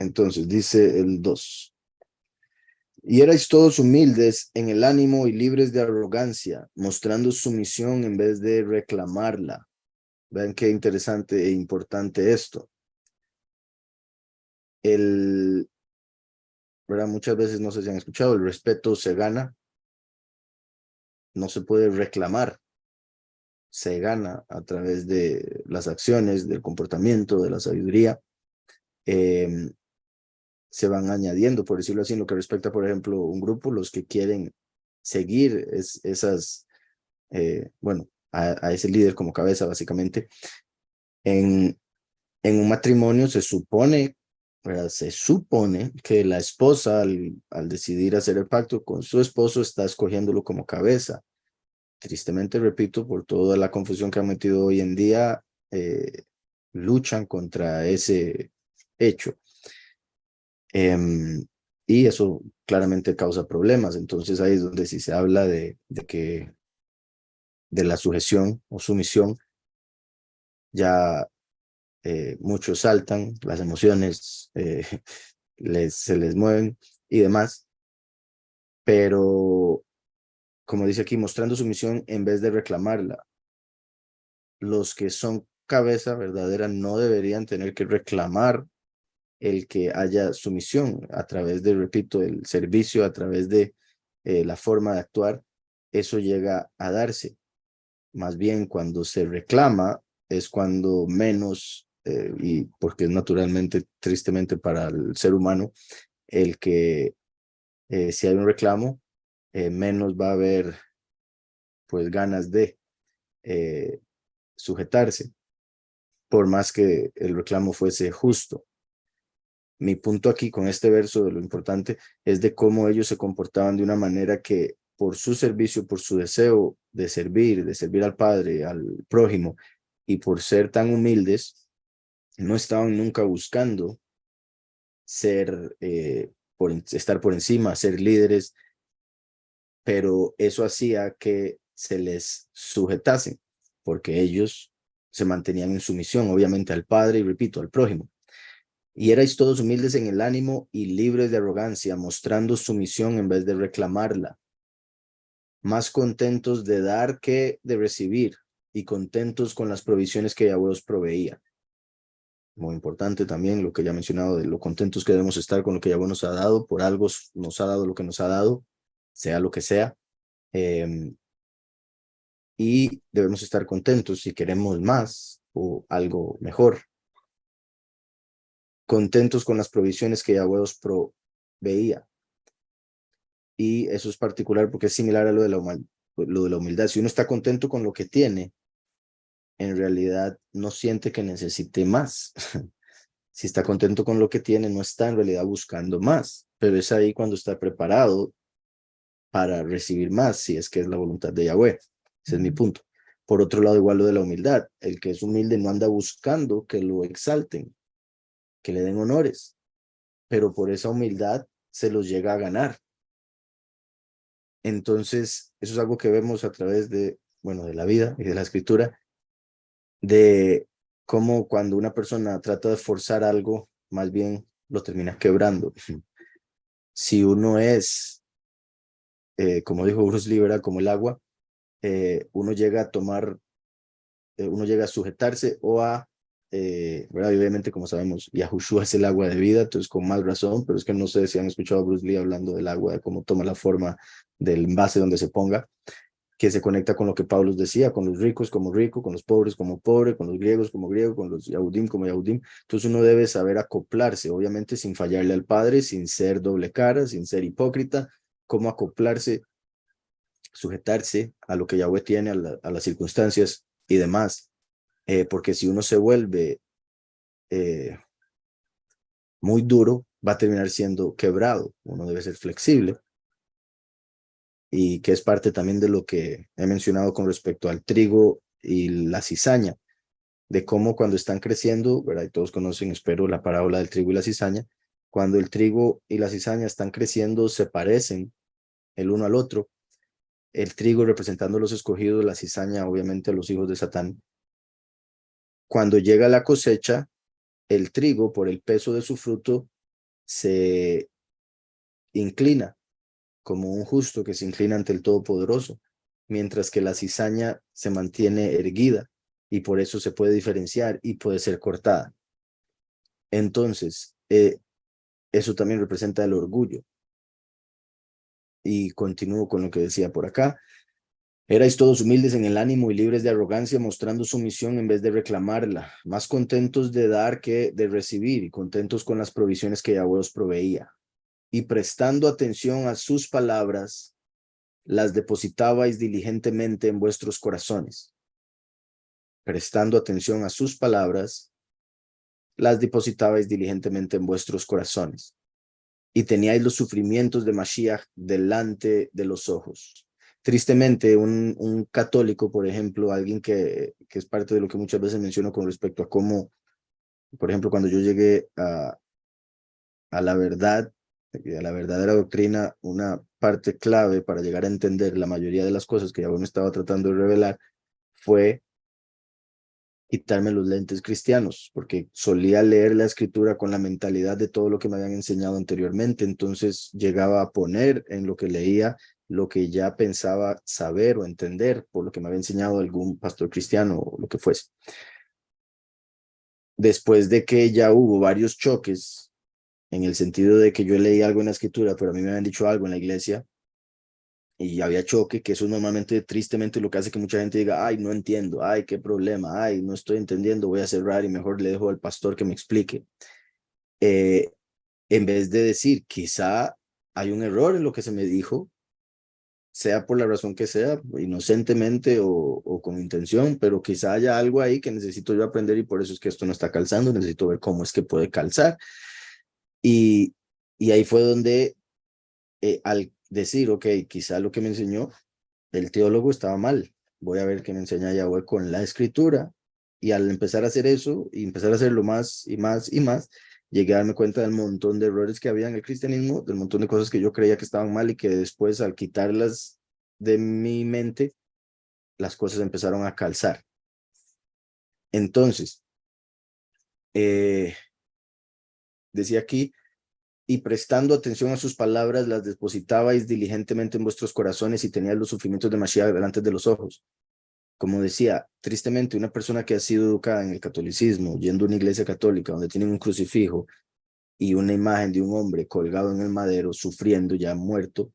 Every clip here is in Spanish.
Entonces, dice el 2. Y erais todos humildes en el ánimo y libres de arrogancia, mostrando sumisión en vez de reclamarla. Vean qué interesante e importante esto. ¿Verdad? Muchas veces, no sé si han escuchado, el respeto se gana, no se puede reclamar, se gana a través de las acciones, del comportamiento, de la sabiduría. Se van añadiendo, por decirlo así, en lo que respecta, por ejemplo, un grupo, los que quieren seguir bueno, a ese líder como cabeza, básicamente. En un matrimonio se supone, ¿verdad? Se supone que la esposa, al decidir hacer el pacto con su esposo, está escogiéndolo como cabeza. Tristemente, repito, por toda la confusión que han metido hoy en día, luchan contra ese hecho. Y eso claramente causa problemas. Entonces ahí es donde si se habla de la sujeción o sumisión, ya muchos saltan, las emociones se les mueven y demás. Pero, como dice aquí, mostrando sumisión en vez de reclamarla. Los que son cabeza verdadera no deberían tener que reclamar el que haya sumisión a través de, repito, el servicio, a través de la forma de actuar. Eso llega a darse. Más bien cuando se reclama es cuando menos, y porque es naturalmente, tristemente para el ser humano, el que si hay un reclamo, menos va a haber pues ganas de sujetarse, por más que el reclamo fuese justo. Mi punto aquí con este verso de lo importante es de cómo ellos se comportaban de una manera que por su servicio, por su deseo de servir al Padre, al prójimo, y por ser tan humildes, no estaban nunca buscando estar por encima, ser líderes, pero eso hacía que se les sujetasen, porque ellos se mantenían en sumisión, obviamente, al Padre y, repito, al prójimo. Y erais todos humildes en el ánimo y libres de arrogancia, mostrando sumisión en vez de reclamarla, más contentos de dar que de recibir, y contentos con las provisiones que Yahweh os proveía. Muy importante también lo que ya he mencionado, de lo contentos que debemos estar con lo que Yahweh nos ha dado. Por algo nos ha dado lo que nos ha dado, sea lo que sea. Y debemos estar contentos si queremos más o algo mejor. Contentos con las provisiones que Yahweh os proveía. Y eso es particular porque es similar a lo de la humildad. Si uno está contento con lo que tiene, en realidad no siente que necesite más. Si está contento con lo que tiene, no está en realidad buscando más, pero es ahí cuando está preparado para recibir más, si es que es la voluntad de Yahweh. Ese es mi punto. Por otro lado, igual lo de la humildad. El que es humilde no anda buscando que lo exalten, que le den honores, pero por esa humildad se los llega a ganar. Entonces, eso es algo que vemos a través de la vida y de la escritura, de cómo cuando una persona trata de forzar algo, más bien lo termina quebrando. Si uno es, como dijo Bruce Lee, ¿verdad? Como el agua, uno llega a tomar, uno llega a sujetarse o a, ¿verdad? Y obviamente, como sabemos, Yahushua es el agua de vida, entonces con más razón, pero es que no sé si han escuchado a Bruce Lee hablando del agua, de cómo toma la forma del envase donde se ponga, que se conecta con lo que Pablo decía, con los ricos como rico, con los pobres como pobre, con los griegos como griego, con los Yahudim como Yahudim. Entonces uno debe saber acoplarse, obviamente sin fallarle al Padre, sin ser doble cara, sin ser hipócrita, cómo acoplarse, sujetarse a lo que Yahweh tiene, a las circunstancias y demás. Porque si uno se vuelve muy duro, va a terminar siendo quebrado. Uno debe ser flexible, y que es parte también de lo que he mencionado con respecto al trigo y la cizaña, de cómo cuando están creciendo, ¿verdad? Y todos conocen, espero, la parábola del trigo y la cizaña. Cuando el trigo y la cizaña están creciendo, se parecen el uno al otro. El trigo representando a los escogidos, la cizaña obviamente a los hijos de Satán. Cuando llega la cosecha, el trigo, por el peso de su fruto, se inclina como un justo que se inclina ante el Todopoderoso, mientras que la cizaña se mantiene erguida y por eso se puede diferenciar y puede ser cortada. Entonces, eso también representa el orgullo. Y continúo con lo que decía por acá. Erais todos humildes en el ánimo y libres de arrogancia, mostrando sumisión en vez de reclamarla, más contentos de dar que de recibir y contentos con las provisiones que Yahweh os proveía. Y prestando atención a sus palabras, las depositabais diligentemente en vuestros corazones. Prestando atención a sus palabras, las depositabais diligentemente en vuestros corazones. Y teníais los sufrimientos de Mashiach delante de los ojos. Tristemente, un católico, por ejemplo, alguien que es parte de lo que muchas veces menciono con respecto a cómo, por ejemplo, cuando yo llegué a la verdad, a la verdadera doctrina, una parte clave para llegar a entender la mayoría de las cosas que ya me estaba tratando de revelar fue quitarme los lentes cristianos, porque solía leer la escritura con la mentalidad de todo lo que me habían enseñado anteriormente, entonces llegaba a poner en lo que leía lo que ya pensaba saber o entender por lo que me había enseñado algún pastor cristiano o lo que fuese. Después de que ya hubo varios choques, en el sentido de que yo leí algo en la escritura, pero a mí me habían dicho algo en la iglesia, y había choque, que eso normalmente, tristemente, lo que hace que mucha gente diga, ay, no entiendo, ay, qué problema, ay, no estoy entendiendo, voy a cerrar y mejor le dejo al pastor que me explique. En vez de decir, quizá hay un error en lo que se me dijo, sea por la razón que sea, inocentemente o con intención, pero quizá haya algo ahí que necesito yo aprender y por eso es que esto no está calzando, necesito ver cómo es que puede calzar. Y, y ahí fue donde, al decir, ok, quizá lo que me enseñó el teólogo estaba mal. Voy a ver qué me enseña Yahweh con la escritura. Y al empezar a hacer eso, y empezar a hacerlo más y más y más, llegué a darme cuenta del montón de errores que había en el cristianismo, del montón de cosas que yo creía que estaban mal y que después, al quitarlas de mi mente, las cosas empezaron a calzar. Entonces, decía aquí, y prestando atención a sus palabras, las depositabais diligentemente en vuestros corazones y teníais los sufrimientos de Mashiach delante de los ojos. Como decía, tristemente, una persona que ha sido educada en el catolicismo, yendo a una iglesia católica donde tienen un crucifijo y una imagen de un hombre colgado en el madero, sufriendo, ya muerto,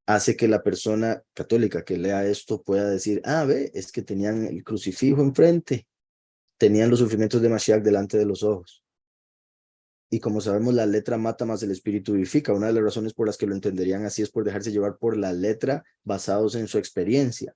hace que la persona católica que lea esto pueda decir, ah, ve, es que tenían el crucifijo enfrente, tenían los sufrimientos de Mashiach delante de los ojos. Y como sabemos, la letra mata más el espíritu vivifica. Una de las razones por las que lo entenderían así es por dejarse llevar por la letra basados en su experiencia.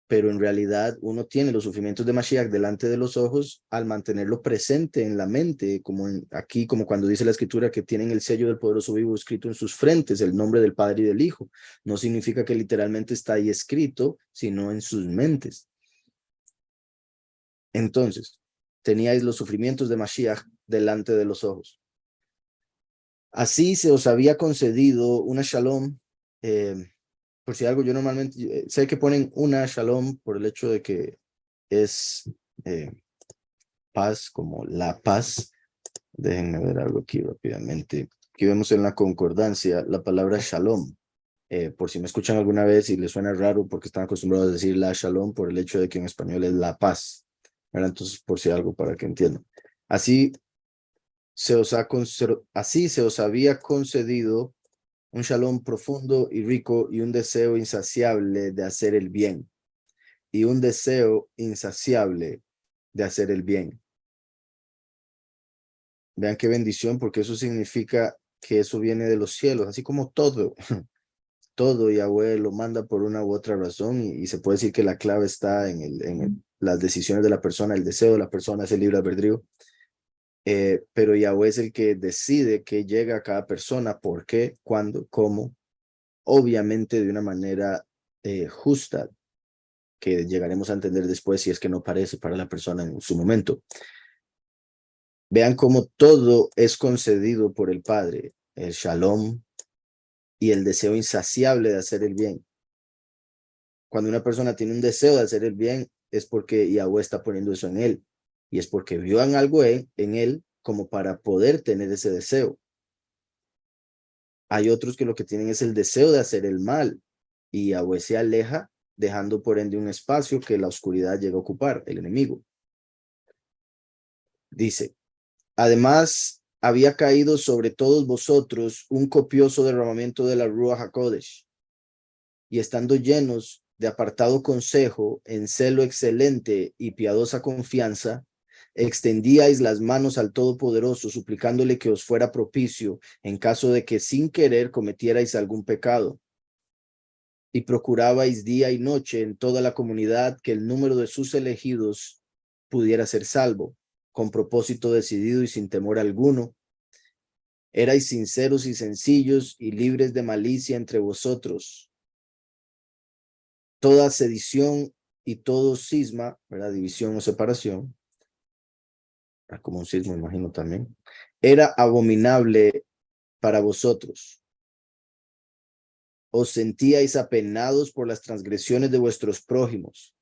Pero en realidad uno tiene los sufrimientos de Mashiach delante de los ojos al mantenerlo presente en la mente, como aquí, como cuando dice la escritura que tienen el sello del poderoso vivo escrito en sus frentes, el nombre del Padre y del Hijo. No significa que literalmente está ahí escrito, sino en sus mentes. Entonces, teníais los sufrimientos de Mashiach delante de los ojos. Así se os había concedido una shalom. Por si algo, yo normalmente sé que ponen una shalom por el hecho de que es paz, como la paz. Déjenme ver algo aquí rápidamente. Aquí vemos en la concordancia la palabra shalom. Por si me escuchan alguna vez y les suena raro porque están acostumbrados a decir la shalom por el hecho de que en español es la paz. ¿Verdad? Entonces, por si algo, para que entiendan. Así se os había concedido un shalom profundo y rico y un deseo insaciable de hacer el bien. Y un deseo insaciable de hacer el bien. Vean qué bendición, porque eso significa que eso viene de los cielos, así como todo, todo Yahweh lo manda por una u otra razón y se puede decir que la clave está en las decisiones de la persona, el deseo de la persona, es el libre albedrío. Pero Yahweh es el que decide qué llega a cada persona, por qué, cuándo, cómo, obviamente de una manera justa, que llegaremos a entender después si es que no parece para la persona en su momento. Vean cómo todo es concedido por el Padre, el shalom y el deseo insaciable de hacer el bien. Cuando una persona tiene un deseo de hacer el bien, es porque Yahweh está poniendo eso en él. Y es porque vio en algo en él como para poder tener ese deseo. Hay otros que lo que tienen es el deseo de hacer el mal y Yahweh se aleja, dejando por ende un espacio que la oscuridad llega a ocupar, el enemigo. Dice, además había caído sobre todos vosotros un copioso derramamiento de la Ruach HaKodesh, y estando llenos de apartado consejo, en celo excelente y piadosa confianza, extendíais las manos al Todopoderoso, suplicándole que os fuera propicio en caso de que sin querer cometierais algún pecado. Y procurabais día y noche en toda la comunidad que el número de sus elegidos pudiera ser salvo, con propósito decidido y sin temor alguno. Erais sinceros y sencillos y libres de malicia entre vosotros. Toda sedición y todo cisma, ¿verdad? División o separación, como un cisma, imagino también, era abominable para vosotros. Os sentíais apenados por las transgresiones de vuestros prójimos.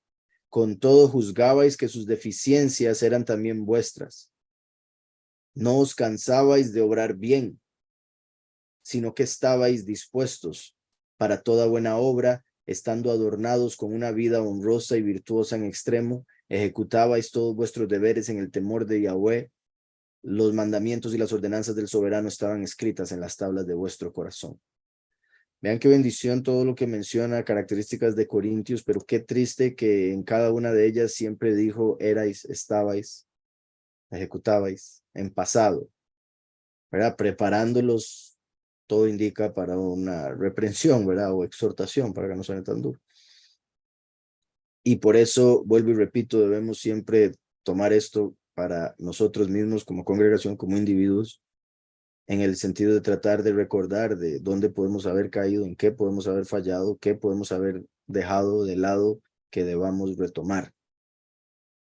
Con todo juzgabais que sus deficiencias eran también vuestras. No os cansabais de obrar bien, sino que estabais dispuestos para toda buena obra, estando adornados con una vida honrosa y virtuosa en extremo, ejecutabais todos vuestros deberes en el temor de Yahweh. Los mandamientos y las ordenanzas del soberano estaban escritas en las tablas de vuestro corazón. Vean qué bendición todo lo que menciona, características de Corintios, pero qué triste que en cada una de ellas siempre dijo, erais, estabais, ejecutabais, en pasado, ¿verdad? Preparándolos, todo indica para una reprensión, ¿verdad? O exhortación, para que no suene tan duro. Y por eso, vuelvo y repito, debemos siempre tomar esto para nosotros mismos como congregación, como individuos, en el sentido de tratar de recordar de dónde podemos haber caído, en qué podemos haber fallado, qué podemos haber dejado de lado que debamos retomar.